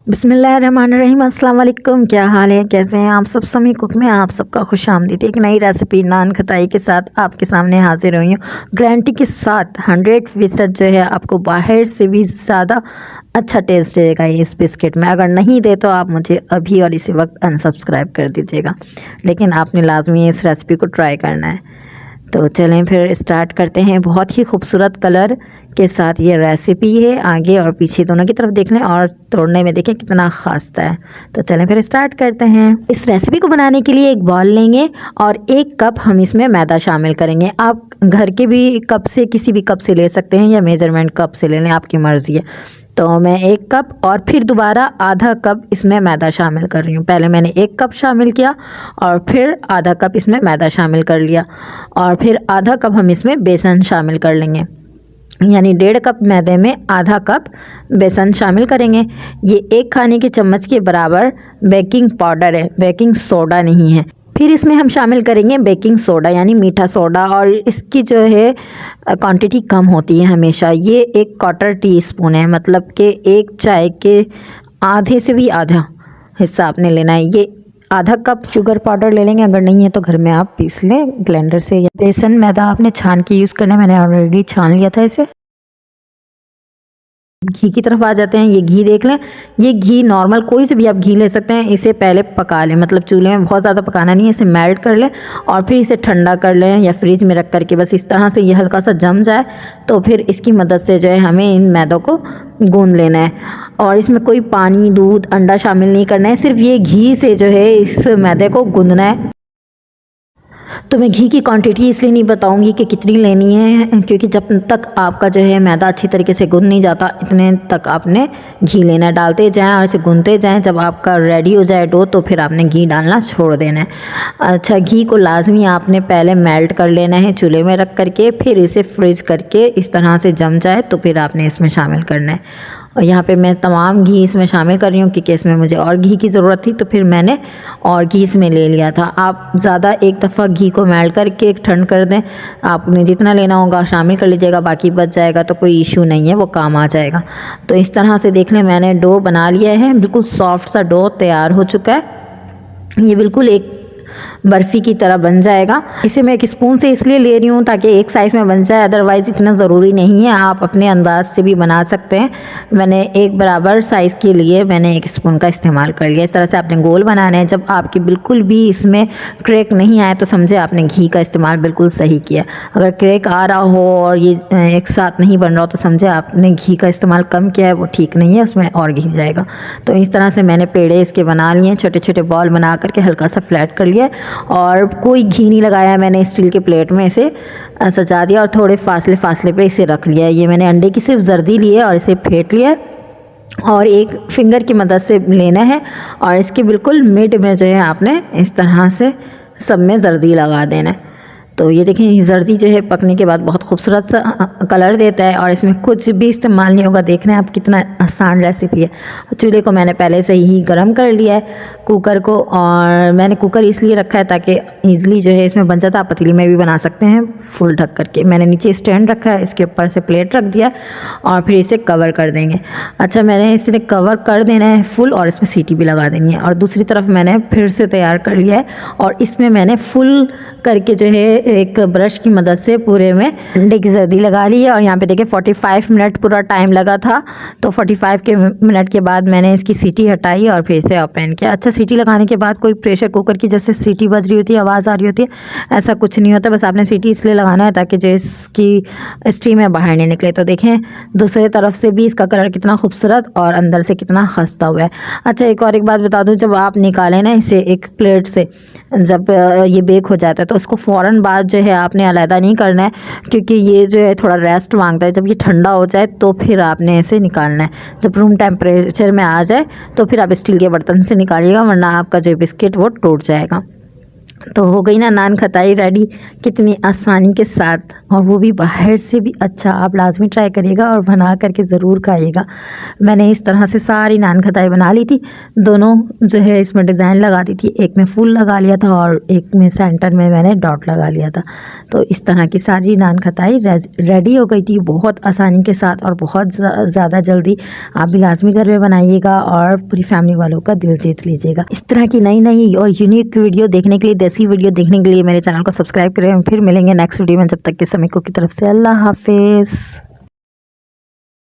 बिस्मिल्लाहिर्रहमानिर्रहीम। अस्सलाम वालेकुम। क्या हाल है, कैसे हैं आप सब? समी कुक में आप सबका खुशामदीद। एक नई रेसिपी नान खताई के साथ आपके सामने हाजिर हुई हूँ। गारंटी के साथ 100% जो है आपको बाहर से भी ज़्यादा अच्छा टेस्ट देगा इस बिस्किट में। अगर नहीं दे तो आप मुझे अभी और इसी वक्त अनसब्सक्राइब कर दीजिएगा, लेकिन आपने लाजमी इस रेसिपी को ट्राई करना है। तो चलें फिर स्टार्ट करते हैं। बहुत ही खूबसूरत कलर के साथ ये रेसिपी है। आगे और पीछे दोनों की तरफ देख लें और तोड़ने में देखें कितना खास्ता है। तो चलें फिर स्टार्ट करते हैं। इस रेसिपी को बनाने के लिए एक बॉल लेंगे और 1 कप हम इसमें मैदा शामिल करेंगे। आप घर के भी कप से, किसी भी कप से ले सकते हैं या मेज़रमेंट कप से ले लें, आपकी मर्ज़ी है। तो मैं 1 कप और फिर दोबारा आधा कप इसमें मैदा शामिल कर रही हूँ। पहले मैंने 1 कप शामिल किया और फिर आधा कप इसमें मैदा शामिल कर लिया और फिर आधा कप हम इसमें बेसन शामिल कर लेंगे, यानी 1.5 कप मैदे में आधा कप बेसन शामिल करेंगे। ये 1 खाने के चम्मच के बराबर बेकिंग पाउडर है, बेकिंग सोडा नहीं है। फिर इसमें हम शामिल करेंगे बेकिंग सोडा यानी मीठा सोडा, और इसकी जो है क्वांटिटी कम होती है हमेशा। ये 1/4 टीस्पून है, मतलब कि 1 चाय के आधे से भी आधा हिस्सा आपने लेना है। ये आधा कप शुगर पाउडर ले लेंगे, अगर नहीं है तो घर में आप पीस लें ब्लेंडर से। या बेसन मैदा आपने छान के यूज़ करना है, मैंने ऑलरेडी छान लिया था इसे। घी की तरफ आ जाते हैं। ये घी देख लें, ये घी नॉर्मल कोई से भी आप घी ले सकते हैं। इसे पहले पका लें, मतलब चूल्हे में बहुत ज़्यादा पकाना नहीं है, इसे मेल्ट कर लें और फिर इसे ठंडा कर लें या फ्रिज में रख करके बस इस तरह से ये हल्का सा जम जाए तो फिर इसकी मदद से जो है हमें इन मैदों को गूंद लेना है। और इसमें कोई पानी, दूध, अंडा शामिल नहीं करना है, सिर्फ ये घी से जो है इस मैदे को गूंदना है। तो मैं घी की क्वांटिटी इसलिए नहीं बताऊंगी कि कितनी लेनी है, क्योंकि जब तक आपका जो है मैदा अच्छी तरीके से गूंद नहीं जाता इतने तक आपने घी लेना है। डालते जाएं और इसे गूंदते जाएं। जब आपका रेडी हो जाए डो तो फिर आपने घी डालना छोड़ देना है। अच्छा, घी को लाजमी आपने पहले मेल्ट कर लेना है चूल्हे में रख करके, फिर इसे फ्रीज करके इस तरह से जम जाए तो फिर आपने इसमें शामिल करना है। और यहाँ पे मैं तमाम घी इसमें शामिल कर रही हूँ क्योंकि इसमें मुझे और घी की ज़रूरत थी, तो फिर मैंने और घी इसमें ले लिया था। आप ज़्यादा एक दफ़ा घी को मेल्ट करके ठंड कर दें, आपने जितना लेना होगा शामिल कर लीजिएगा, बाकी बच जाएगा तो कोई इशू नहीं है, वो काम आ जाएगा। तो इस तरह से देख लें, मैंने डो बना लिया है, बिल्कुल सॉफ्ट सा डो तैयार हो चुका है। ये बिल्कुल एक बर्फ़ी की तरह बन जाएगा। इसे मैं एक स्पून से इसलिए ले रही हूँ ताकि एक साइज़ में बन जाए, अदरवाइज़ इतना ज़रूरी नहीं है, आप अपने अंदाज से भी बना सकते हैं। मैंने एक बराबर साइज़ के लिए मैंने 1 स्पून का इस्तेमाल कर लिया। इस तरह से आपने गोल बनाना है। जब आपकी बिल्कुल भी इसमें क्रैक नहीं आए तो समझे आपने घी का इस्तेमाल बिल्कुल सही किया। अगर क्रैक आ रहा हो और ये एक साथ नहीं बन रहा हो तो समझे आपने घी का इस्तेमाल कम किया है, वो ठीक नहीं है, उसमें और घी जाएगा। तो इस तरह से मैंने पेड़े इसके बना लिए हैं, छोटे छोटे बॉल बना करके हल्का सा फ्लैट कर लिया और कोई घी नहीं लगाया। मैंने स्टील के प्लेट में इसे सजा दिया और थोड़े फासले पे इसे रख लिया। ये मैंने अंडे की सिर्फ जर्दी ली है और इसे फेंट लिया और एक फिंगर की मदद से लेना है और इसके बिल्कुल मिड में जो है आपने इस तरह से सब में जर्दी लगा देना है। तो ये देखें, ये जर्दी जो है पकने के बाद बहुत खूबसूरत सा कलर देता है और इसमें कुछ भी इस्तेमाल नहीं होगा। देखना है आप कितना आसान रेसिपी है। चूल्हे को मैंने पहले से ही गर्म कर लिया है, कुकर को, और मैंने कुकर इसलिए रखा है ताकि ईज़िली जो है इसमें बन जाता। आप पतीली में भी बना सकते हैं फुल ढक करके। मैंने नीचे स्टैंड रखा है, इसके ऊपर से प्लेट रख दिया और फिर इसे कवर कर देंगे। अच्छा, मैंने इसे कवर कर देना है फुल और इसमें सीटी भी लगा देंगे। और दूसरी तरफ मैंने फिर से तैयार कर लिया है और इसमें मैंने फुल करके जो है एक ब्रश की मदद से पूरे में अंडे की जर्दी लगा ली है। और यहाँ पे देखिए 45 मिनट पूरा टाइम लगा था। तो 45 मिनट के बाद मैंने इसकी सीटी हटाई और फिर इसे ओपन किया। अच्छा, सीटी लगाने के बाद कोई प्रेशर कुकर की जैसे सीटी बज रही होती है, आवाज़ आ रही होती है, ऐसा कुछ नहीं होता। बस आपने सीटी इसलिए लगाना है ताकि जो इसकी स्टीम है बाहर नहीं निकले। तो देखें दूसरे तरफ से भी इसका कलर कितना खूबसूरत और अंदर से कितना खस्ता हुआ है। अच्छा, एक बात बता दूँ, जब आप निकालें ना इसे एक प्लेट से, जब ये बेक हो जाता है तो उसको फ़ौरन बाद जो है आपने अलहदा नहीं करना है, क्योंकि ये जो है थोड़ा रेस्ट मांगता है। जब ये ठंडा हो जाए तो फिर आपने इसे निकालना है। जब रूम टेम्परेचर में आ जाए तो फिर आप स्टील के बर्तन से निकालिएगा, वरना आपका जो बिस्किट वो टूट जाएगा। तो हो गई ना नान खताई रेडी, कितनी आसानी के साथ, और वो भी बाहर से भी अच्छा। आप लाजमी ट्राई करिएगा और बना करके ज़रूर खाइएगा। मैंने इस तरह से सारी नान खताई बना ली थी। दोनों जो है इसमें डिज़ाइन लगा दी थी, एक में फूल लगा लिया था और एक में सेंटर में मैंने डॉट लगा लिया था। तो इस तरह की सारी नान खटाई रेडी हो गई थी बहुत आसानी के साथ और बहुत ज़्यादा जल्दी। आप भी लाजमी घर में बनाइएगा और पूरी फैमिली वालों का दिल जीत लीजिएगा। इस तरह की नई नई और यूनिक वीडियो देखने के लिए, देसी वीडियो देखने के लिए मेरे चैनल को सब्सक्राइब करें। फिर मिलेंगे नेक्स्ट वीडियो में, जब तक के समय को की तरफ से अल्लाह हाफिज़।